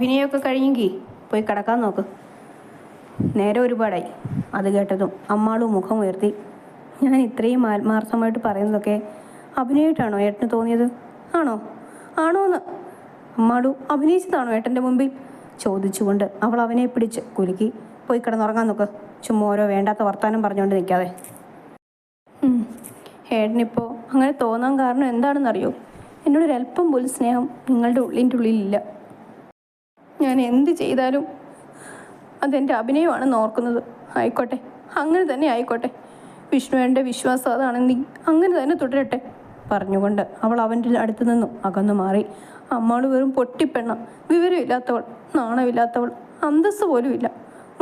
അഭിനയമൊക്കെ കഴിഞ്ഞെങ്കിൽ പോയി കിടക്കാൻ നോക്ക്. നേരെ ഒരുപാടായി. അത് കേട്ടതും അമ്മാളും മുഖം ഉയർത്തി. ഞാൻ ഇത്രയും ആത്മാർത്ഥമായിട്ട് പറയുന്നതൊക്കെ അഭിനയമായിട്ടാണോ ഏട്ടന് തോന്നിയത്? ആണോ ആണോന്ന് അമ്മാളു അഭിനയിച്ചതാണോ ഏട്ടൻ്റെ മുമ്പിൽ ചോദിച്ചുകൊണ്ട് അവൾ അവനെ പിടിച്ച് കുലുക്കി. പോയി കിടന്നുറങ്ങാൻ നോക്ക്. ചുമ്മാ ഓരോ വേണ്ടാത്ത വർത്താനം പറഞ്ഞുകൊണ്ട് നിൽക്കാതെ. ഏട്ടനിപ്പോൾ അങ്ങനെ തോന്നാൻ കാരണം എന്താണെന്നറിയോ? എന്നോടൊരല്പം പോലും സ്നേഹം നിങ്ങളുടെ ഉള്ളിൻ്റെ ഉള്ളിലില്ല. ഞാൻ എന്ത് ചെയ്താലും അതെൻ്റെ അഭിനയമാണെന്ന് ഓർക്കുന്നത്. ആയിക്കോട്ടെ, അങ്ങനെ തന്നെ ആയിക്കോട്ടെ. വിഷ്ണുവേൻ്റെ വിശ്വാസം അതാണെങ്കിൽ അങ്ങനെ തന്നെ തുടരട്ടെ പറഞ്ഞുകൊണ്ട് അവൾ അവൻ്റെ അടുത്ത് നിന്നും അകന്നു മാറി. അമ്മാള് വെറും പൊട്ടിപ്പെണ്ണ, വിവരമില്ലാത്തവൾ, നാണമില്ലാത്തവൾ, അന്തസ്സ് പോലും ഇല്ല.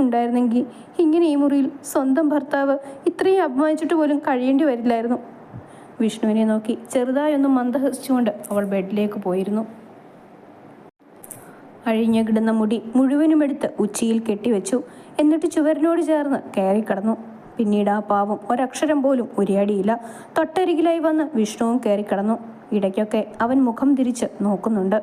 ഉണ്ടായിരുന്നെങ്കിൽ ഇങ്ങനെ ഈ മുറിയിൽ സ്വന്തം ഭർത്താവ് ഇത്രയും അപമാനിച്ചിട്ട് പോലും കഴിയേണ്ടി വരില്ലായിരുന്നു. വിഷ്ണുവിനെ നോക്കി ചെറുതായൊന്നും മന്ദഹസിച്ചുകൊണ്ട് അവൾ ബെഡിലേക്ക് പോയിരുന്നു. അഴിഞ്ഞു കിടന്ന മുടി മുഴുവനും എടുത്ത് ഉച്ചിയിൽ കെട്ടിവെച്ചു. എന്നിട്ട് ചുവരിനോട് ചേർന്ന് കയറിക്കിടന്നു. പിന്നീട് ആ പാവം ഒരക്ഷരം പോലും ഉരിയാടിയില്ല. തൊട്ടരികിലായി വന്ന് വിഷ്ണുവും കയറിക്കിടന്നു. ഇടയ്ക്കൊക്കെ അവൻ മുഖം തിരിച്ച് നോക്കുന്നുണ്ട്.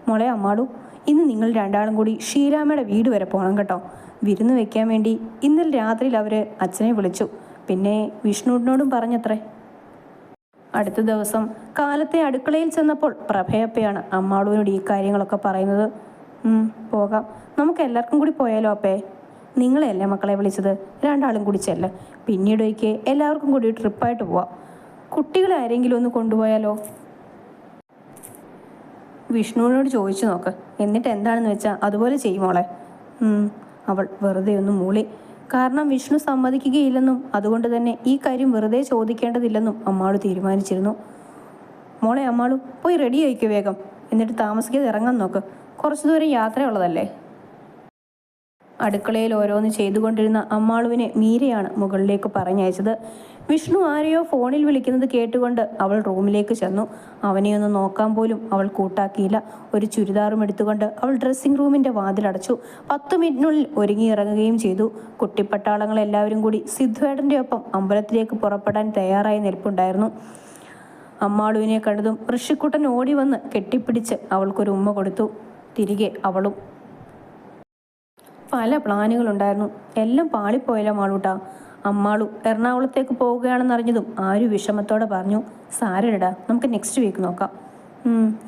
മോളെ അമ്മാളു, ഇന്ന് നിങ്ങൾ രണ്ടാളും കൂടി ഷീലാമ്മയുടെ വീട് വരെ പോകണം കേട്ടോ. വിരുന്ന് വെക്കാൻ വേണ്ടി ഇന്നലെ രാത്രിയിൽ അവർ അച്ഛനെ വിളിച്ചു. പിന്നെ വിഷ്ണുവിനോടും പറഞ്ഞത്രേ. അടുത്ത ദിവസം കാലത്തെ അടുക്കളയിൽ ചെന്നപ്പോൾ പ്രഭയപ്പയാണ് അമ്മാളുവിനോട് ഈ കാര്യങ്ങളൊക്കെ പറയുന്നത്. പോകാം, നമുക്ക് എല്ലാവർക്കും കൂടി പോയാലോ അപ്പേ? നിങ്ങളെയല്ലേ മക്കളെ വിളിച്ചത്? രണ്ടാളും കൂടി ചെല്ല്. പിന്നീട് ഒരിക്കൽ എല്ലാവർക്കും കൂടി ട്രിപ്പായിട്ട് പോവാം. കുട്ടികളെ ആരെങ്കിലും ഒന്ന് കൊണ്ടുപോയാലോ? വിഷ്ണുവിനോട് ചോദിച്ചു നോക്ക്. എന്നിട്ട് എന്താണെന്ന് വെച്ചാൽ അതുപോലെ ചെയ്യുമോളെ. അവൾ വെറുതെ ഒന്ന് മൂളി. കാരണം വിഷ്ണു സമ്മതിക്കുകയില്ലെന്നും അതുകൊണ്ട് തന്നെ ഈ കാര്യം വെറുതെ ചോദിക്കേണ്ടതില്ലെന്നും അമ്മാളു തീരുമാനിച്ചിരുന്നു. മോളെ അമ്മാളു, പോയി റെഡി ആയിക്കോ വേഗം. എന്നിട്ട് താമസിക്കാതെ ഇറങ്ങാൻ നോക്ക്. കുറച്ചു ദൂരം യാത്രയുള്ളതല്ലേ. അടുക്കളയിൽ ഓരോന്ന് ചെയ്തുകൊണ്ടിരുന്ന അമ്മാളുവിനെ മീരയാണ് മുകളിലേക്ക് പറഞ്ഞയച്ചത്. വിഷ്ണു ആരെയോ ഫോണിൽ വിളിക്കുന്നത് കേട്ടുകൊണ്ട് അവൾ റൂമിലേക്ക് ചെന്നു. അവനെയൊന്ന് നോക്കാൻ പോലും അവൾ കൂട്ടാക്കിയില്ല. ഒരു ചുരിദാറും എടുത്തുകൊണ്ട് അവൾ ഡ്രസ്സിംഗ് റൂമിൻ്റെ വാതിലടച്ചു. 10 മിനിറ്റിനുള്ളിൽ ഒരുങ്ങിയിറങ്ങുകയും ചെയ്തു. കുട്ടിപ്പട്ടാളങ്ങളെല്ലാവരും കൂടി സിദ്ധുവേട്ടൻ്റെ ഒപ്പം അമ്പലത്തിലേക്ക് പുറപ്പെടാൻ തയ്യാറായി നിൽപ്പുണ്ടായിരുന്നു. അമ്മാളുവിനെ കണ്ടതും ഋഷിക്കുട്ടൻ ഓടി വന്ന് കെട്ടിപ്പിടിച്ച് അവൾക്കൊരു ഉമ്മ കൊടുത്തു. തിരികെ അവളും. പല പ്ലാനുകളുണ്ടായിരുന്നു, എല്ലാം പാളിപ്പോയല്ലോ മാളൂട്ടാ. അമ്മാളു എറണാകുളത്തേക്ക് പോവുകയാണെന്നറിഞ്ഞതും ആരു വിഷമത്തോടെ പറഞ്ഞു. സാരമില്ലടാ, നമുക്ക് നെക്സ്റ്റ് വീക്ക് നോക്കാം.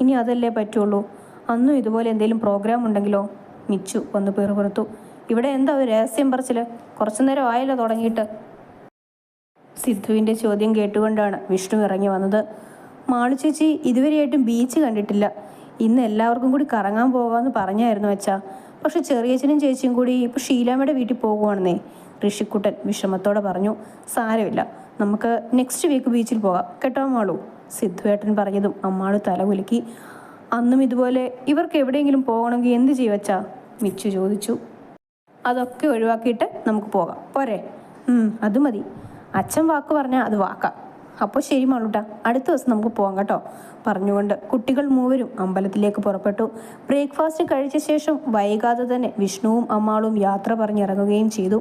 ഇനി അതല്ലേ പറ്റുള്ളൂ. അന്നും ഇതുപോലെ എന്തെങ്കിലും പ്രോഗ്രാം ഉണ്ടെങ്കിലോ? മിച്ചു ഒന്ന് പിറുപിറുത്തു. ഇവിടെ എന്താ ഒരു രഹസ്യം പറച്ചിൽ? കുറച്ചു നേരം ആയല്ലോ തുടങ്ങിയിട്ട്. സിദ്ധുവിൻ്റെ ചോദ്യം കേട്ടുകൊണ്ടാണ് വിഷ്ണു ഇറങ്ങി വന്നത്. മാളു ചേച്ചി ഇതുവരെയായിട്ടും ബീച്ച് കണ്ടിട്ടില്ല. ഇന്ന് എല്ലാവർക്കും കൂടി കറങ്ങാൻ പോകാമെന്ന് പറഞ്ഞായിരുന്നു വെച്ചാ. പക്ഷെ ചെറിയച്ഛനും ചേച്ചിയും കൂടി ഇപ്പോൾ ഷീലാമ്മയുടെ വീട്ടിൽ പോകുവാണെന്നേ, ഋഷിക്കുട്ടൻ വിഷമത്തോടെ പറഞ്ഞു. സാരമില്ല, നമുക്ക് നെക്സ്റ്റ് വീക്ക് ബീച്ചിൽ പോകാം കേട്ടോ മാളു, സിദ്ധുവേട്ടൻ പറഞ്ഞതും അമ്മാളു തലകുലുക്കി. അന്നും ഇതുപോലെ ഇവർക്ക് എവിടെയെങ്കിലും പോകണമെങ്കിൽ എന്ത് ചെയ്യുവച്ചാ? മിച്ചു ചോദിച്ചു. അതൊക്കെ ഒഴിവാക്കിയിട്ട് നമുക്ക് പോകാം, പോരെ? അത് മതി. അച്ഛൻ വാക്ക് പറഞ്ഞാൽ അത് വാക്കാം. അപ്പോൾ ശരി മാളൂട്ടാ, അടുത്ത ദിവസം നമുക്ക് പോകാം കേട്ടോ പറഞ്ഞുകൊണ്ട് കുട്ടികൾ മൂവരും അമ്പലത്തിലേക്ക് പുറപ്പെട്ടു. ബ്രേക്ക്ഫാസ്റ്റ് കഴിച്ച ശേഷം വൈകാതെ തന്നെ വിഷ്ണുവും അമ്മാളും യാത്ര പറഞ്ഞിറങ്ങുകയും ചെയ്തു.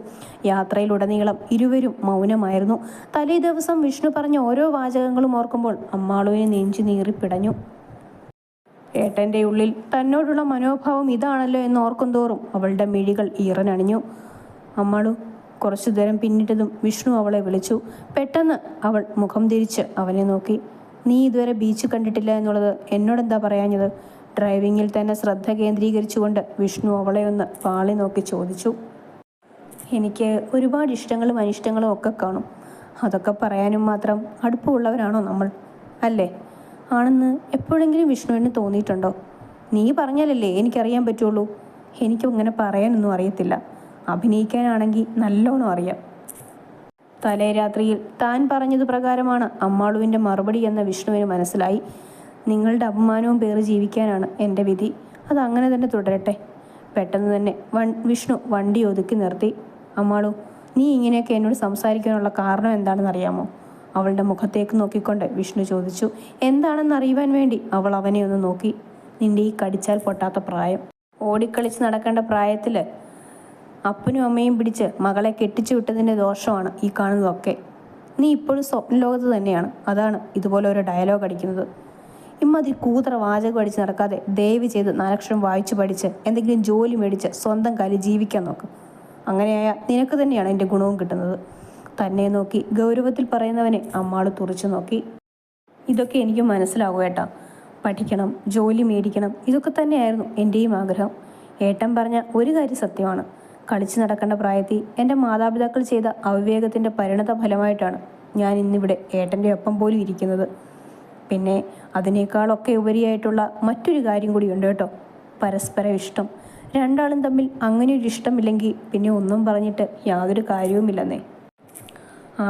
യാത്രയിലുടനീളം ഇരുവരും മൗനമായിരുന്നു. തലേ ദിവസം വിഷ്ണു പറഞ്ഞ ഓരോ വാചകങ്ങളും ഓർക്കുമ്പോൾ അമ്മാളുവിനെ നെഞ്ചു നീറിപ്പിടഞ്ഞു. ഏട്ടൻ്റെ ഉള്ളിൽ തന്നോടുള്ള മനോഭാവം ഇതാണല്ലോ എന്ന് ഓർക്കും തോറും അവളുടെ മിഴികൾ ഈറനണിഞ്ഞു. അമ്മാളു, കുറച്ചു നേരം പിന്നിട്ടതും വിഷ്ണു അവളെ വിളിച്ചു. പെട്ടെന്ന് അവൾ മുഖം തിരിച്ച് അവനെ നോക്കി. നീ ഇതുവരെ ബീച്ച് കണ്ടിട്ടില്ല എന്നുള്ളത് എന്നോടെന്താ പറയാഞ്ഞത്? ഡ്രൈവിങ്ങിൽ തന്നെ ശ്രദ്ധ കേന്ദ്രീകരിച്ചുകൊണ്ട് വിഷ്ണു അവളെ ഒന്ന് പാളി നോക്കി ചോദിച്ചു. എനിക്ക് ഒരുപാട് ഇഷ്ടങ്ങളും അനിഷ്ടങ്ങളും ഒക്കെ കാണും. അതൊക്കെ പറയാനും മാത്രം അടുപ്പമുള്ളവരാണോ നമ്മൾ? അല്ലേ? ആണെന്ന് എപ്പോഴെങ്കിലും വിഷ്ണുവിന് തോന്നിയിട്ടുണ്ടോ? നീ പറഞ്ഞാലല്ലേ എനിക്കറിയാൻ പറ്റുള്ളൂ. എനിക്കും ഇങ്ങനെ പറയാനൊന്നും അറിയത്തില്ല. അഭിനയിക്കാനാണെങ്കിൽ നല്ലോണം അറിയാം. തലേ രാത്രിയിൽ താൻ പറഞ്ഞത് പ്രകാരമാണ് അമ്മാളുവിൻ്റെ മറുപടി എന്ന വിഷ്ണുവിന് മനസ്സിലായി. നിങ്ങളുടെ അപമാനവും പേറി ജീവിക്കാനാണ് എൻ്റെ വിധി. അതങ്ങനെ തന്നെ തുടരട്ടെ. പെട്ടെന്ന് തന്നെ വിഷ്ണു വണ്ടി ഒതുക്കി നിർത്തി. അമ്മാളു, നീ ഇങ്ങനെയൊക്കെ എന്നോട് സംസാരിക്കാനുള്ള കാരണം എന്താണെന്ന് അറിയാമോ? അവളുടെ മുഖത്തേക്ക് നോക്കിക്കൊണ്ട് വിഷ്ണു ചോദിച്ചു. എന്താണെന്ന് അറിയുവാൻ വേണ്ടി അവൾ അവനെ ഒന്ന് നോക്കി. നിന്റെ ഈ കടിച്ചാൽ പൊട്ടാത്ത പ്രായം, ഓടിക്കളിച്ച് നടക്കേണ്ട പ്രായത്തിൽ അപ്പനും അമ്മയും പിടിച്ച് മകളെ കെട്ടിച്ചു വിട്ടതിൻ്റെ ദോഷമാണ് ഈ കാണുന്നതൊക്കെ. നീ ഇപ്പോഴും സ്വപ്ന ലോകത്ത് തന്നെയാണ്. അതാണ് ഇതുപോലെ ഒരു ഡയലോഗ് അടിക്കുന്നത്. ഇമ്മാതിരി കൂതറ വാചകം അടിച്ച് നടക്കാതെ ദയവ് ചെയ്ത് 4 അക്ഷരം വായിച്ചു പഠിച്ച് എന്തെങ്കിലും ജോലി മേടിച്ച് സ്വന്തം കാലിൽ ജീവിക്കാൻ നോക്ക്. അങ്ങനെയായ നിനക്ക് തന്നെയാണ് എൻ്റെ ഗുണവും കിട്ടുന്നത്. തന്നെ നോക്കി ഗൗരവത്തിൽ പറയുന്നവനെ അമ്മാള് തുറച്ചു നോക്കി. ഇതൊക്കെ എനിക്ക് മനസ്സിലാകും ഏട്ടാ. പഠിക്കണം, ജോലി മേടിക്കണം, ഇതൊക്കെ തന്നെയായിരുന്നു എൻ്റെയും ആഗ്രഹം. ഏട്ടൻ പറഞ്ഞ ഒരു കാര്യം സത്യമാണ്. കളിച്ചു നടക്കേണ്ട പ്രായത്തിൽ എൻ്റെ മാതാപിതാക്കൾ ചെയ്ത അവിവേകത്തിൻ്റെ പരിണത ഫലമായിട്ടാണ് ഞാൻ ഇന്നിവിടെ ഏട്ടൻ്റെ ഒപ്പം പോലും ഇരിക്കുന്നത്. പിന്നെ അതിനേക്കാളൊക്കെ ഉപരിയായിട്ടുള്ള മറ്റൊരു കാര്യം കൂടിയുണ്ട് കേട്ടോ. പരസ്പരം ഇഷ്ടം. രണ്ടാളും തമ്മിൽ അങ്ങനെ ഒരു ഇഷ്ടമില്ലെങ്കിൽ പിന്നെ ഒന്നും പറഞ്ഞിട്ട് യാതൊരു കാര്യവുമില്ലെന്നേ. ആ,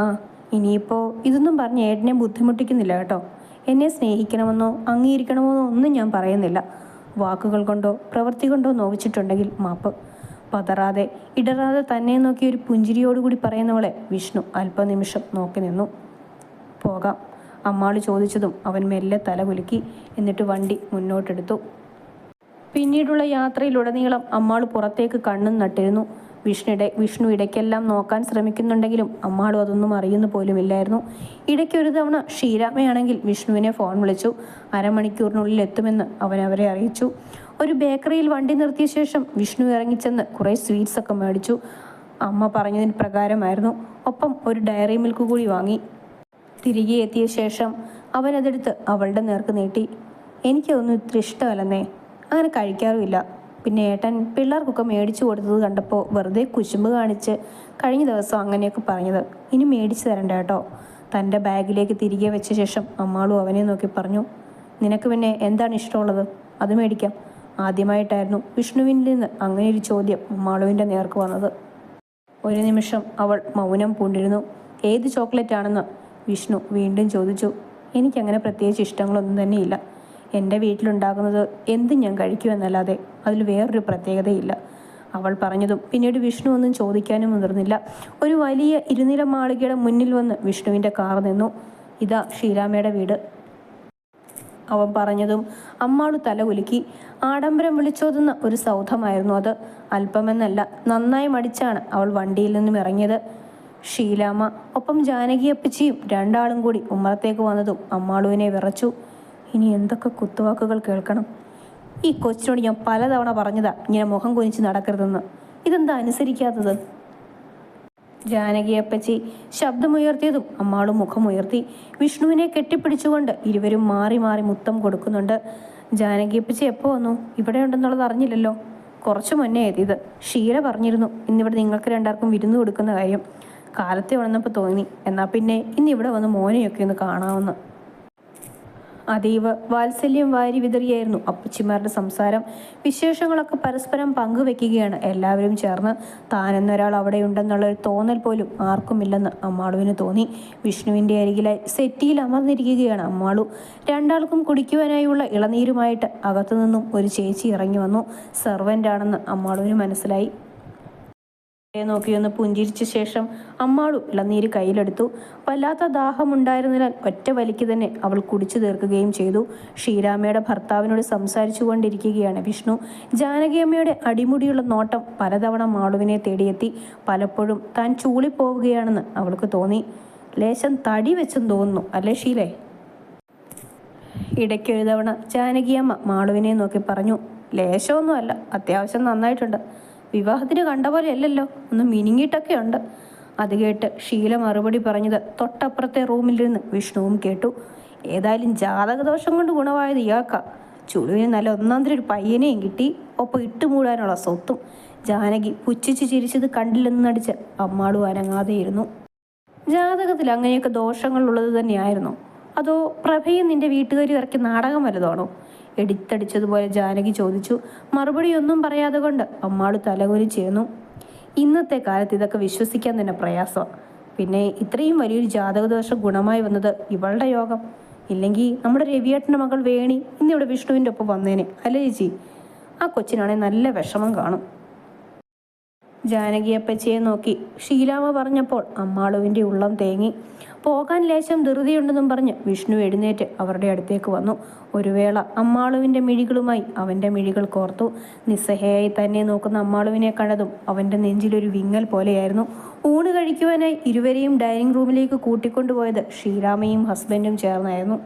ഇനിയിപ്പോൾ ഇതൊന്നും പറഞ്ഞ് ഏട്ടനെ ബുദ്ധിമുട്ടിക്കുന്നില്ല കേട്ടോ. എന്നെ സ്നേഹിക്കണമെന്നോ അംഗീകരിക്കണമെന്നോ ഒന്നും ഞാൻ പറയുന്നില്ല. വാക്കുകൾ കൊണ്ടോ പ്രവൃത്തി കൊണ്ടോ നോവിച്ചിട്ടുണ്ടെങ്കിൽ മാപ്പ്. പതറാതെ ഇടറാതെ തന്നെ നോക്കി ഒരു പുഞ്ചിരിയോടുകൂടി പറയുന്നവളെ വിഷ്ണു അല്പനിമിഷം നോക്കി നിന്നു. പോകാം, അമ്മാള് ചോദിച്ചതും അവൻ മെല്ലെ തല കുലുക്കി. എന്നിട്ട് വണ്ടി മുന്നോട്ടെടുത്തു. പിന്നീടുള്ള യാത്രയിലുടനീളം അമ്മാള് പുറത്തേക്ക് കണ്ണും നട്ടിരുന്നു. വിഷ്ണു ഇടയ്ക്കെല്ലാം നോക്കാൻ ശ്രമിക്കുന്നുണ്ടെങ്കിലും അമ്മാളും അതൊന്നും അറിയുന്നു പോലുമില്ലായിരുന്നു. ഇടയ്ക്കൊരു തവണ ശ്രീരാമയാണെങ്കിൽ വിഷ്ണുവിനെ ഫോൺ വിളിച്ചു. അരമണിക്കൂറിനുള്ളിൽ എത്തുമെന്ന് അവൻ അവരെ അറിയിച്ചു. ഒരു ബേക്കറിയിൽ വണ്ടി നിർത്തിയ ശേഷം വിഷ്ണു ഇറങ്ങിച്ചെന്ന് കുറേ സ്വീറ്റ്സ് ഒക്കെ മേടിച്ചു. അമ്മ പറഞ്ഞതിന് പ്രകാരമായിരുന്നു. ഒപ്പം ഒരു ഡയറി മിൽക്ക് കൂടി വാങ്ങി. തിരികെ എത്തിയ ശേഷം അവനതെടുത്ത് അവളുടെ നേർക്ക് നീട്ടി. എനിക്കതൊന്നും ഇത്ര ഇഷ്ടമല്ലെന്നേ, അങ്ങനെ കഴിക്കാറുമില്ല. പിന്നെ ഏട്ടൻ പിള്ളേർക്കൊക്കെ മേടിച്ചു കൊടുത്തത് കണ്ടപ്പോൾ വെറുതെ കുശുമ്പ് കാണിച്ച് കഴിഞ്ഞ ദിവസം അങ്ങനെയൊക്കെ പറഞ്ഞത്. ഇനി മേടിച്ചു തരണ്ട കേട്ടോ. തൻ്റെ ബാഗിലേക്ക് തിരികെ വെച്ച ശേഷം അമ്മാളും അവനെ നോക്കി പറഞ്ഞു. നിനക്ക് പിന്നെ എന്താണ് ഇഷ്ടമുള്ളത്? അത് മേടിക്കാം. ആദ്യമായിട്ടായിരുന്നു വിഷ്ണുവിൽ നിന്ന് അങ്ങനെ ഒരു ചോദ്യം അമ്മാളുവിൻ്റെ നേർക്ക് വന്നത്. ഒരു നിമിഷം അവൾ മൗനം പൂണ്ടിരുന്നു. ഏത് ചോക്ലേറ്റ് ആണെന്ന് വിഷ്ണു വീണ്ടും ചോദിച്ചു. എനിക്കങ്ങനെ പ്രത്യേകിച്ച് ഇഷ്ടങ്ങളൊന്നും തന്നെയില്ല. എൻ്റെ വീട്ടിലുണ്ടാകുന്നത് എന്തും ഞാൻ കഴിക്കുമെന്നല്ലാതെ അതിൽ വേറൊരു പ്രത്യേകതയില്ല. അവൾ പറഞ്ഞതും പിന്നീട് വിഷ്ണു ഒന്നും ചോദിക്കാനും മുതിർന്നില്ല. ഒരു വലിയ ഇരുനില മാളികയുടെ മുന്നിൽ വന്ന് വിഷ്ണുവിൻ്റെ കാർ നിന്നു. ഇതാ ഷീലാമ്മയുടെ വീട്. അവൻ പറഞ്ഞതും അമ്മാളു തല കുലുക്കി. ആഡംബരം വിളിച്ചോതുന്ന ഒരു സൗധമായിരുന്നു അത്. അല്പമെന്നല്ല, നന്നായി മടിച്ചാണ് അവൾ വണ്ടിയിൽ നിന്നും ഇറങ്ങിയത്. ഷീലാമ്മ ഒപ്പം ജാനകിയപ്പച്ചിയും രണ്ടാളും കൂടി ഉമ്മറത്തേക്ക് വന്നതും അമ്മാളുവിനെ വിറച്ചു. ഇനി എന്തൊക്കെ കുത്തുവാക്കുകൾ കേൾക്കണം. ഈ കൊച്ചിനോട് ഞാൻ പലതവണ പറഞ്ഞതാ ഇങ്ങനെ മുഖം കുനിച്ച് നടക്കരുതെന്ന്. ഇതെന്താ അനുസരിക്കാത്തത്? ജാനകിയപ്പച്ചി ശബ്ദമുയർത്തിയതും അമ്മാളും മുഖമുയർത്തി. വിഷ്ണുവിനെ കെട്ടിപ്പിടിച്ചുകൊണ്ട് ഇരുവരും മാറി മാറി മുത്തം കൊടുക്കുന്നുണ്ട്. ജാനകിയപ്പച്ചി എപ്പോൾ വന്നു? ഇവിടെ ഉണ്ടെന്നുള്ളത് അറിഞ്ഞില്ലല്ലോ. കുറച്ചു മുന്നേ എത്തിയത്. ഷീല പറഞ്ഞിരുന്നു ഇന്നിവിടെ നിങ്ങൾക്ക് രണ്ടാർക്കും വിരുന്ന് കൊടുക്കുന്ന കാര്യം. കാലത്തെ വന്നപ്പോൾ തോന്നി, എന്നാൽ പിന്നെ ഇന്നിവിടെ വന്ന് മോനെയൊക്കെ ഒന്ന് കാണാമെന്ന്. അതീവ വാത്സല്യം വാരി വിതറിയായിരുന്നു അപ്പച്ചിമാരുടെ സംസാരം. വിശേഷങ്ങളൊക്കെ പരസ്പരം പങ്കുവെക്കുകയാണ് എല്ലാവരും ചേർന്ന്. താനെന്നൊരാൾ അവിടെയുണ്ടെന്നുള്ളൊരു തോന്നൽ പോലും ആർക്കുമില്ലെന്ന് അമ്മാളുവിന് തോന്നി. വിഷ്ണുവിൻ്റെ അരികിലായി സെറ്റിയിൽ അമർന്നിരിക്കുകയാണ് അമ്മാളു. രണ്ടാൾക്കും കുടിക്കുവാനായുള്ള ഇളനീരുമായിട്ട് അകത്തുനിന്നും ഒരു ചേച്ചി ഇറങ്ങി വന്നു. സെർവൻ്റാണെന്ന് അമ്മാളുവിന് മനസ്സിലായി. നോക്കിയൊന്ന് പുഞ്ചിരിച്ച ശേഷം അമ്മാളു ഇളനീര് കയ്യിലെടുത്തു. വല്ലാത്ത ദാഹമുണ്ടായിരുന്നതിനാൽ ഒറ്റ വലിക്ക് തന്നെ അവൾ കുടിച്ചു തീർക്കുകയും ചെയ്തു. ഷീരാമയുടെ ഭർത്താവിനോട് സംസാരിച്ചു കൊണ്ടിരിക്കുകയാണ് വിഷ്ണു. ജാനകിയമ്മയുടെ അടിമുടിയുള്ള നോട്ടം പലതവണ മാളുവിനെ തേടിയെത്തി. പലപ്പോഴും താൻ ചൂളിപ്പോവുകയാണെന്ന് അവൾക്ക് തോന്നി. ലേശം തടി വെച്ചെന്ന് തോന്നുന്നു അല്ലേ ഷീലേ? ഇടയ്ക്കൊരു തവണ ജാനകിയമ്മ മാളുവിനെ നോക്കി പറഞ്ഞു. ലേശമൊന്നുമല്ല, അത്യാവശ്യം നന്നായിട്ടുണ്ട്. വിവാഹത്തിന് കണ്ട പോലെ അല്ലല്ലോ, ഒന്ന് മിനുങ്ങിയിട്ടൊക്കെ ഉണ്ട്. അത് കേട്ട് ഷീല മറുപടി പറഞ്ഞത് തൊട്ടപ്പുറത്തെ റൂമിലിരുന്ന് വിഷ്ണുവും കേട്ടു. ഏതായാലും ജാതകദോഷം കൊണ്ട് ഗുണമായത് ഇയാൾക്കാ. ചുളുവിന് നല്ല ഒന്നാന്തര ഒരു പയ്യനെയും കിട്ടി, ഒപ്പം ഇട്ടുമൂടാനുള്ള സ്വത്തും. ജാനകി പുച്ഛിച്ച് ചിരിച്ചത് കണ്ടില്ലെന്ന് നടിച്ച് അമ്മാളു അനങ്ങാതെയിരുന്നു. ജാതകത്തിൽ അങ്ങനെയൊക്കെ ദോഷങ്ങളുള്ളത് തന്നെയായിരുന്നു, അതോ പ്രഭയും നിന്റെ വീട്ടുകാരും ഇറക്കി നാടകം വല്ലതാണോ? എടുത്തടിച്ചതുപോലെ ജാനകി ചോദിച്ചു. മറുപടിയൊന്നും പറയാതെ കൊണ്ട് അമ്മാളു തലകുനിച്ചിരുന്നു. ഇന്നത്തെ കാലത്ത് ഇതൊക്കെ വിശ്വസിക്കാൻ തന്നെ പ്രയാസമാണ്. പിന്നെ ഇത്രയും വലിയൊരു ജാതകദോഷം ഗുണമായി വന്നത് ഇവളുടെ യോഗം. ഇല്ലെങ്കിൽ നമ്മുടെ രവിയേട്ടൻ്റെ മകൾ വേണി ഇന്നിവിടെ വിഷ്ണുവിൻ്റെ ഒപ്പം വന്നേനെ അല്ലേ ചേച്ചി? ആ കൊച്ചിനാണെങ്കിൽ നല്ല വിഷമം കാണും. ജാനകിയപ്പച്ചയെ നോക്കി ഷീലാമ്മ പറഞ്ഞപ്പോൾ അമ്മാളുവിൻ്റെ ഉള്ളം തേങ്ങി. പോകാൻ ലേശം ധൃതിയുണ്ടെന്നും പറഞ്ഞ് വിഷ്ണു എഴുന്നേറ്റ് അവരുടെ അടുത്തേക്ക് വന്നു. ഒരു വേള അമ്മാളുവിൻ്റെ മിഴികളുമായി അവൻ്റെ മിഴികൾ കോർത്തു. നിസ്സഹയായി തന്നെ നോക്കുന്ന അമ്മാളുവിനെ കണ്ടതും അവൻ്റെ നെഞ്ചിലൊരു വിങ്ങൽ പോലെയായിരുന്നു. ഊണ് കഴിക്കുവാനായി ഇരുവരെയും ഡൈനിങ് റൂമിലേക്ക് കൂട്ടിക്കൊണ്ടുപോയത് ഷീലാമ്മയും ഹസ്ബൻഡും ചേർന്നായിരുന്നു.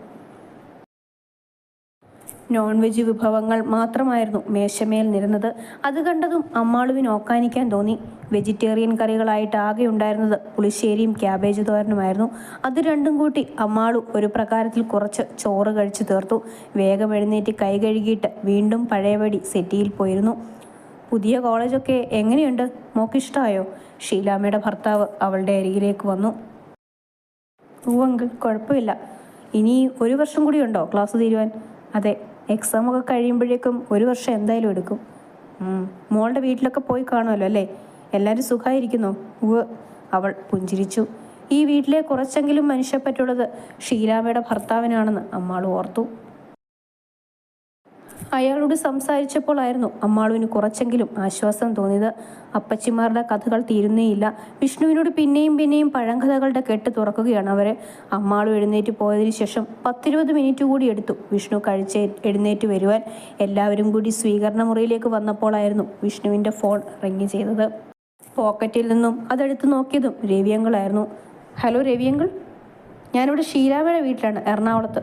നോൺ വെജ് വിഭവങ്ങൾ മാത്രമായിരുന്നു മേശമേൽ നിരുന്നത്. അത് കണ്ടതും അമ്മാളുവിന് ഓക്കാനിക്കാൻ തോന്നി. വെജിറ്റേറിയൻ കറികളായിട്ട് ആകെ ഉണ്ടായിരുന്നത് പുളിശ്ശേരിയും ക്യാബേജ് തോരനുമായിരുന്നു. അത് രണ്ടും കൂട്ടി അമ്മാളു ഒരു പ്രകാരത്തിൽ കുറച്ച് ചോറ് കഴിച്ചു തീർത്തു. വേഗം എഴുന്നേറ്റ് കൈ കഴുകിയിട്ട് വീണ്ടും പഴയപടി സെറ്റിയിൽ പോയിരുന്നു. പുതിയ കോളേജൊക്കെ എങ്ങനെയുണ്ട്? മോക്കിഷ്ടമായോ? ഷീലാമ്മയുടെ ഭർത്താവ് അവളുടെ അരികിലേക്ക് വന്നു. അങ്കിൾ, കുഴപ്പമില്ല. ഇനി 1 വർഷം കൂടി ഉണ്ടോ ക്ലാസ് തീരുവാൻ? അതെ, എക്സാമൊക്കെ കഴിയുമ്പോഴേക്കും 1 വർഷം എന്തായാലും എടുക്കും. മോളുടെ വീട്ടിലൊക്കെ പോയി കാണുമല്ലോ അല്ലേ? എല്ലാവരും സുഖമായിരിക്കുന്നോ? അവൾ പുഞ്ചിരിച്ചു. ഈ വീട്ടിലെ കുറച്ചെങ്കിലും മനുഷ്യപ്പറ്റുള്ളത് ഷീലാമ്മയുടെ ഭർത്താവിനാണെന്ന് അമ്മാളു ഓർത്തു. അയാളോട് സംസാരിച്ചപ്പോഴായിരുന്നു അമ്മാളുവിന് കുറച്ചെങ്കിലും ആശ്വാസം തോന്നിയത്. അപ്പച്ചിമാരുടെ കഥകൾ തീരുന്നേയില്ല. വിഷ്ണുവിനോട് പിന്നെയും പിന്നെയും പഴങ്കഥകളുടെ കെട്ട് തുറക്കുകയാണ് അവർ. അമ്മാളു എഴുന്നേറ്റ് പോയതിനു ശേഷം 10-20 മിനിറ്റ് കൂടി എടുത്തു വിഷ്ണു എഴുന്നേറ്റ് വരുവാൻ. എല്ലാവരും കൂടി സ്വീകരണ മുറിയിലേക്ക് വന്നപ്പോഴായിരുന്നു വിഷ്ണുവിൻ്റെ ഫോൺ റിങ് ചെയ്തത്. പോക്കറ്റിൽ നിന്നും അതെടുത്ത് നോക്കിയതും രവിയങ്കിളായിരുന്നു. ഹലോ രവിയങ്കിൾ, ഞാനിവിടെ ഷീലാമ്മയുടെ വീട്ടിലാണ്, എറണാകുളത്ത്.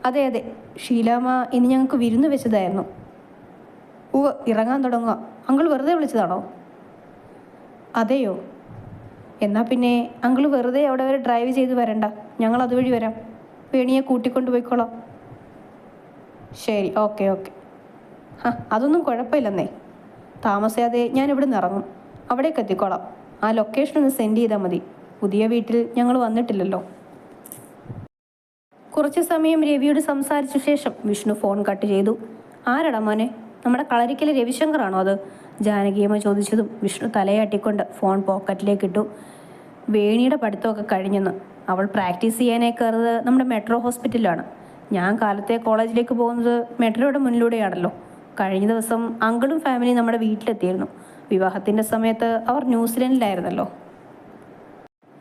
അതെ അതെ, ഷീലാമ്മ ഇന്ന് ഞങ്ങൾക്ക് വിരുന്ന് വെച്ചതായിരുന്നു. ഇറങ്ങാൻ തുടങ്ങുക. അങ്കിൾ വെറുതെ വിളിച്ചതാണോ? അതെയോ? എന്നാൽ പിന്നെ അങ്കിൾ വെറുതെ അവിടെ വരെ ഡ്രൈവ് ചെയ്ത് വരണ്ട, ഞങ്ങൾ അതുവഴി വരാം. വേണിയെ കൂട്ടിക്കൊണ്ട് പോയിക്കോളാം. ശരി, ഓക്കെ. അതൊന്നും കുഴപ്പമില്ലെന്നേ. താമസിയാതെ ഞാൻ ഇവിടെ നിന്ന് ഇറങ്ങും, അവിടേക്ക് എത്തിക്കോളാം. ആ ലൊക്കേഷൻ ഒന്ന് സെൻഡ് ചെയ്താൽ മതി. പുതിയ വീട്ടിൽ ഞങ്ങൾ വന്നിട്ടില്ലല്ലോ. കുറച്ച് സമയം രവിയോട് സംസാരിച്ച ശേഷം വിഷ്ണു ഫോൺ കട്ട് ചെയ്തു. ആരാടാ മോനെ? നമ്മുടെ കളരിക്കലെ രവിശങ്കറാണോ അത്? ജാനകിയമ്മ ചോദിച്ചതും വിഷ്ണു തലയാട്ടിക്കൊണ്ട് ഫോൺ പോക്കറ്റിലേക്ക് ഇട്ടു. വേണിയുടെ പഠിത്തമൊക്കെ കഴിഞ്ഞെന്ന്. അവൾ പ്രാക്ടീസ് ചെയ്യാനായി കയറുന്നത് നമ്മുടെ മെട്രോ ഹോസ്പിറ്റലിലാണ്. ഞാൻ കാലത്തെ കോളേജിലേക്ക് പോകുന്നത് മെട്രോയുടെ മുന്നിലൂടെയാണല്ലോ. കഴിഞ്ഞ ദിവസം അങ്കിളും ഫാമിലിയും നമ്മുടെ വീട്ടിലെത്തിയിരുന്നു. വിവാഹത്തിൻ്റെ സമയത്ത് അവർ ന്യൂസിലൻഡിലായിരുന്നല്ലോ.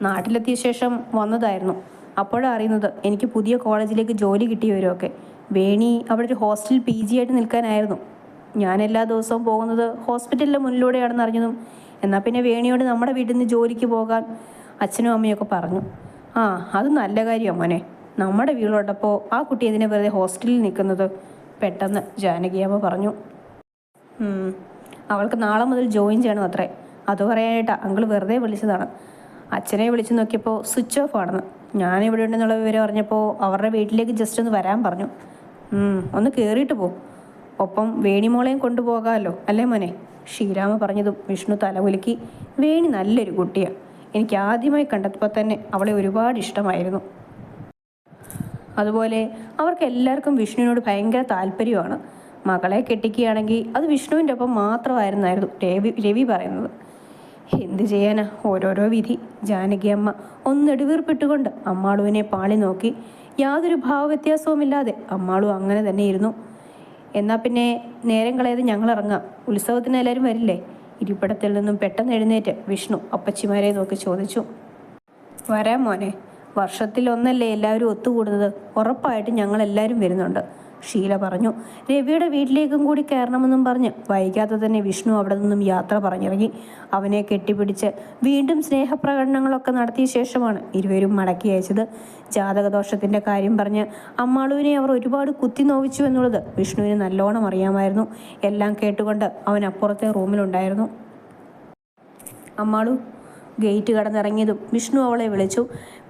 നാട്ടിലെത്തിയ ശേഷം വന്നതായിരുന്നു. അപ്പോഴാണ് അറിയുന്നത് എനിക്ക് പുതിയ കോളേജിലേക്ക് ജോലി കിട്ടിയവരൊക്കെ. വേണി അവിടെ ഒരു ഹോസ്റ്റൽ PG ആയിട്ട് നിൽക്കാനായിരുന്നു. ഞാൻ എല്ലാ ദിവസവും പോകുന്നത് ഹോസ്പിറ്റലിൻ്റെ മുന്നിലൂടെയാണെന്ന് അറിഞ്ഞതും എന്നാൽ പിന്നെ വേണിയോട് നമ്മുടെ വീട്ടിൽ നിന്ന് ജോലിക്ക് പോകാൻ അച്ഛനും അമ്മയൊക്കെ പറഞ്ഞു. അത് നല്ല കാര്യമാണ് മോനെ. നമ്മുടെ വീട്ടിലോട്ടപ്പോൾ ആ കുട്ടി എന്തിനാ വെറുതെ ഹോസ്റ്റലിൽ നിൽക്കുന്നത്? പെട്ടെന്ന് ജാനകിയമ്മ പറഞ്ഞു. അവൾക്ക് നാളെ മുതൽ ജോയിൻ ചെയ്യണം അത്രേ. അത് പറയാനായിട്ടാണ് അങ്കിൾ വെറുതെ വിളിച്ചതാണ്. അച്ഛനെ വിളിച്ചു നോക്കിയപ്പോൾ സ്വിച്ച് ഓഫ് ആണെന്ന്. ഞാനിവിടെ ഉണ്ടെന്നുള്ള വിവരം അറിഞ്ഞപ്പോൾ അവരുടെ വീട്ടിലേക്ക് ജസ്റ്റ് ഒന്ന് വരാൻ പറഞ്ഞു. ഒന്ന് കയറിയിട്ട് പോകും, ഒപ്പം വേണിമോളെയും കൊണ്ടുപോകാമല്ലോ അല്ലേ മോനെ? ഷീലാമ്മ പറഞ്ഞതും വിഷ്ണു തലകുലുക്കി. വേണി നല്ലൊരു കുട്ടിയാണ്. എനിക്ക് ആദ്യമായി കണ്ടപ്പോൾ തന്നെ അവളെ ഒരുപാട് ഇഷ്ടമായിരുന്നു. അതുപോലെ അവർക്ക് എല്ലാവർക്കും വിഷ്ണുവിനോട് ഭയങ്കര താല്പര്യമാണ്. മകളെ കെട്ടിക്കുകയാണെങ്കിൽ അത് വിഷ്ണുവിൻ്റെ ഒപ്പം മാത്രമായിരുന്നായിരുന്നു രവി പറയുന്നത്. എന്ത് ചെയ്യാനാ, ഓരോരോ വിധി. ജാനകിയമ്മ ഒന്നെടുവീർപ്പിട്ടുകൊണ്ട് അമ്മാളുവിനെ പാളി നോക്കി. യാതൊരു ഭാവവ്യത്യാസവുമില്ലാതെ അമ്മാളു അങ്ങനെ തന്നെ ഇരുന്നു. എന്നാൽ പിന്നെ നേരം കളയാതെ ഞങ്ങൾ ഇറങ്ങാം. ഉത്സവത്തിന് എല്ലാവരും വരില്ലേ? ഇരിപ്പിടത്തിൽ നിന്നും പെട്ടെന്ന് എഴുന്നേറ്റ് വിഷ്ണു അപ്പച്ചിമാരെ നോക്കി ചോദിച്ചു. വരാം മോനെ, വർഷത്തിൽ ഒന്നല്ലേ എല്ലാവരും ഒത്തുകൂടുന്നത്. ഉറപ്പായിട്ടും ഞങ്ങളെല്ലാവരും വരുന്നുണ്ട്, ഷീല പറഞ്ഞു. രവിയുടെ വീട്ടിലേക്കും കൂടി കയറണമെന്നും പറഞ്ഞ് വൈകാതെ തന്നെ വിഷ്ണു അവിടെ നിന്നും യാത്ര പറഞ്ഞിറങ്ങി. അവനെ കെട്ടിപ്പിടിച്ച് വീണ്ടും സ്നേഹപ്രകടനങ്ങളൊക്കെ നടത്തിയ ശേഷമാണ് ഇരുവരും മടക്കി അയച്ചത്. ജാതകദോഷത്തിൻ്റെ കാര്യം പറഞ്ഞ് അമ്മാളുവിനെ അവർ ഒരുപാട് കുത്തി നോവിച്ചു എന്നുള്ളത് വിഷ്ണുവിന് നല്ലോണം അറിയാമായിരുന്നു. എല്ലാം കേട്ടുകൊണ്ട് അവൻ അപ്പുറത്തെ റൂമിലുണ്ടായിരുന്നു. അമ്മാളു, ഗേറ്റ് കടന്നിറങ്ങിയതും വിഷ്ണു അവളെ വിളിച്ചു.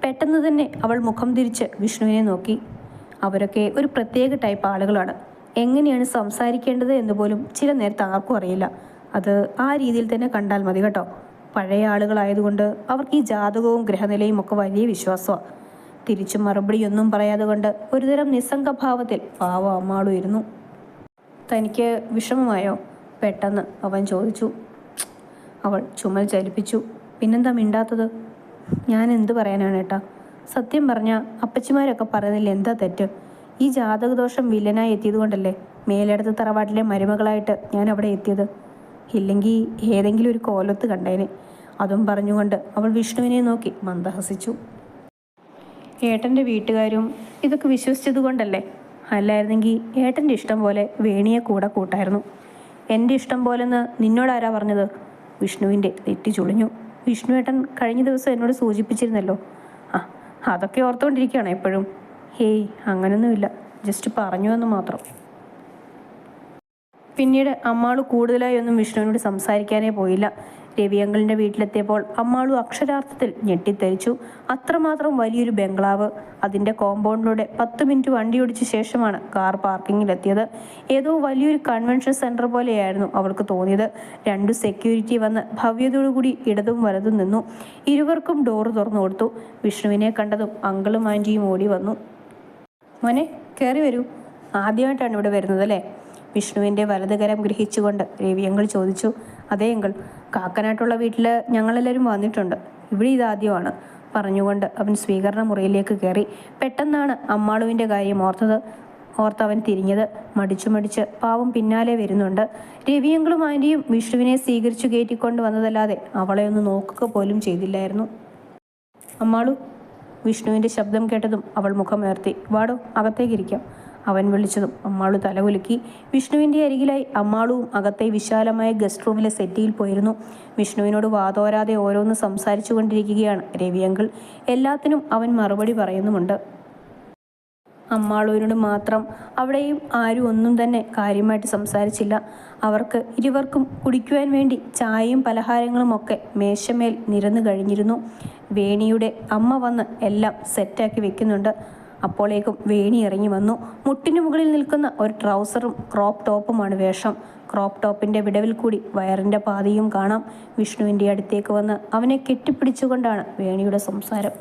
പെട്ടെന്ന് തന്നെ അവൾ മുഖം തിരിച്ച് വിഷ്ണുവിനെ നോക്കി. അവരൊക്കെ ഒരു പ്രത്യേക ടൈപ്പ് ആളുകളാണ്. എങ്ങനെയാണ് സംസാരിക്കേണ്ടത് എന്ന് പോലും ചില നേരത്ത് ആർക്കും അറിയില്ല. അത് ആ രീതിയിൽ തന്നെ കണ്ടാൽ മതി കേട്ടോ. പഴയ ആളുകളായതുകൊണ്ട് അവർക്ക് ഈ ജാതകവും ഗ്രഹനിലയും ഒക്കെ വലിയ വിശ്വാസമാണ്. തിരിച്ചു മറുപടിയൊന്നും പറയാതെ കൊണ്ട് ഒരുതരം നിസ്സംഗഭാവത്തിൽ പാവ അമ്മാളു ഇരുന്നു. തനിക്ക് വിഷമമായോ? പെട്ടെന്ന് അവൻ ചോദിച്ചു. അവൾ ചുമൽ ചലിപ്പിച്ചു. പിന്നെന്താ മിണ്ടാത്തത്? ഞാൻ എന്ത് പറയാനാണ് ഏട്ടാ? സത്യം പറഞ്ഞാൽ അപ്പച്ചിമാരൊക്കെ പറയുന്നില്ല എന്താ തെറ്റ്? ഈ ജാതകദോഷം വില്ലനായി എത്തിയത് കൊണ്ടല്ലേ മേലെടുത്ത തറവാട്ടിലെ മരുമകളായിട്ട് ഞാൻ അവിടെ എത്തിയത്. ഇല്ലെങ്കിൽ ഏതെങ്കിലും ഒരു കോലത്ത് കണ്ടേനെ. അതും പറഞ്ഞുകൊണ്ട് അവൾ വിഷ്ണുവിനെ നോക്കി മന്ദഹസിച്ചു. ഏട്ടൻ്റെ വീട്ടുകാരും ഇതൊക്കെ വിശ്വസിച്ചത് കൊണ്ടല്ലേ? അല്ലായിരുന്നെങ്കിൽ ഏട്ടൻ്റെ ഇഷ്ടം പോലെ വേണിയെ കൂടെ കൂട്ടായിരുന്നു. എൻ്റെ ഇഷ്ടം പോലെന്ന് നിന്നോടാരാ പറഞ്ഞത്? വിഷ്ണുവിൻ്റെ നെറ്റി ചുളിഞ്ഞു. വിഷ്ണുവേട്ടൻ കഴിഞ്ഞ ദിവസം എന്നോട് സൂചിപ്പിച്ചിരുന്നല്ലോ. അതൊക്കെ ഓർത്തുകൊണ്ടിരിക്കുകയാണ് എപ്പോഴും. ഹേയ്, അങ്ങനൊന്നുമില്ല. ജസ്റ്റ് പറഞ്ഞു എന്ന് മാത്രം. പിന്നീട് അമ്മാളു കൂടുതലായി ഒന്നും വിഷ്ണുവിനോട് സംസാരിക്കാനേ പോയില്ല. രവിയങ്കിളിൻ്റെ വീട്ടിലെത്തിയപ്പോൾ അമ്മാളു അക്ഷരാർത്ഥത്തിൽ ഞെട്ടിത്തെറിച്ചു. അത്രമാത്രം വലിയൊരു ബംഗ്ലാവ്. അതിൻ്റെ കോമ്പൗണ്ടിലൂടെ 10 മിനിറ്റ് വണ്ടിയോടിച്ച ശേഷമാണ് കാർ പാർക്കിങ്ങിലെത്തിയത്. ഏതോ വലിയൊരു കൺവെൻഷൻ സെൻറ്റർ പോലെയായിരുന്നു അവൾക്ക് തോന്നിയത്. 2 സെക്യൂരിറ്റി വന്ന് ഭവ്യതയോടുകൂടി ഇടതും വലതും നിന്നു. ഇരുവർക്കും ഡോറ് തുറന്നു കൊടുത്തു. വിഷ്ണുവിനെ കണ്ടതും അങ്കിളും ആൻറ്റിയും ഓടി വന്നു. മോനെ, കയറി വരൂ. ആദ്യമായിട്ടാണ് ഇവിടെ വരുന്നത് അല്ലേ? വിഷ്ണുവിൻ്റെ വലതുകരം ഗ്രഹിച്ചുകൊണ്ട് രവിയങ്കിൾ ചോദിച്ചു. അതേ അങ്കിൾ, കാക്കനാട്ടുള്ള വീട്ടിൽ ഞങ്ങളെല്ലാവരും വന്നിട്ടുണ്ട്. ഇവിടെ ഇതാദ്യമാണ് പറഞ്ഞുകൊണ്ട് അവൻ സ്വീകരണ മുറിയിലേക്ക് കയറി. പെട്ടെന്നാണ് അമ്മാളുവിൻ്റെ കാര്യം ഓർത്തവൻ തിരിഞ്ഞത്. മടിച്ച് പാവം പിന്നാലെ വരുന്നുണ്ട്. രവിയങ്കിളും ആൻറ്റിയും വിഷ്ണുവിനെ സ്വീകരിച്ചു കയറ്റിക്കൊണ്ട് വന്നതല്ലാതെ അവളെ ഒന്ന് നോക്കുക പോലും ചെയ്തില്ലായിരുന്നു. അമ്മാളു, വിഷ്ണുവിൻ്റെ ശബ്ദം കേട്ടതും അവൾ മുഖമുയർത്തി. വാടോ, അകത്തേക്കിരിക്കാം അവൻ വിളിച്ചതും അമ്മാളു തലകുലുക്കി. വിഷ്ണുവിൻ്റെ അരികിലായി അമ്മാളുവും അകത്തെ വിശാലമായ ഗസ്റ്റ് റൂമിലെ സെറ്റിയിൽ പോയിരുന്നു. വിഷ്ണുവിനോട് വാതോരാതെ ഓരോന്ന് സംസാരിച്ചു കൊണ്ടിരിക്കുകയാണ് രവിയങ്കിൾ. എല്ലാത്തിനും അവൻ മറുപടി പറയുന്നുമുണ്ട്. അമ്മാളുവിനോട് മാത്രം അവിടെയും ആരും ഒന്നും തന്നെ കാര്യമായിട്ട് സംസാരിച്ചില്ല. ഇരുവർക്കും കുടിക്കുവാൻ വേണ്ടി ചായയും പലഹാരങ്ങളും ഒക്കെ മേശമേൽ നിരന്നു കഴിഞ്ഞിരുന്നു. വേണിയുടെ അമ്മ വന്ന് എല്ലാം സെറ്റാക്കി വെക്കുന്നുണ്ട്. അപ്പോഴേക്കും വേണി ഇറങ്ങി വന്നു. മുട്ടിന് മുകളിൽ നിൽക്കുന്ന ഒരു ട്രൗസറും ക്രോപ്പ് ടോപ്പുമാണ് വേഷം. ക്രോപ്പ് ടോപ്പിൻ്റെ വിടവിൽ കൂടി വയറിൻ്റെ പാതിയും കാണാം. വിഷ്ണുവിൻ്റെ അടുത്തേക്ക് വന്ന് അവനെ കെട്ടിപ്പിടിച്ചുകൊണ്ടാണ് വേണിയുടെ സംസാരം.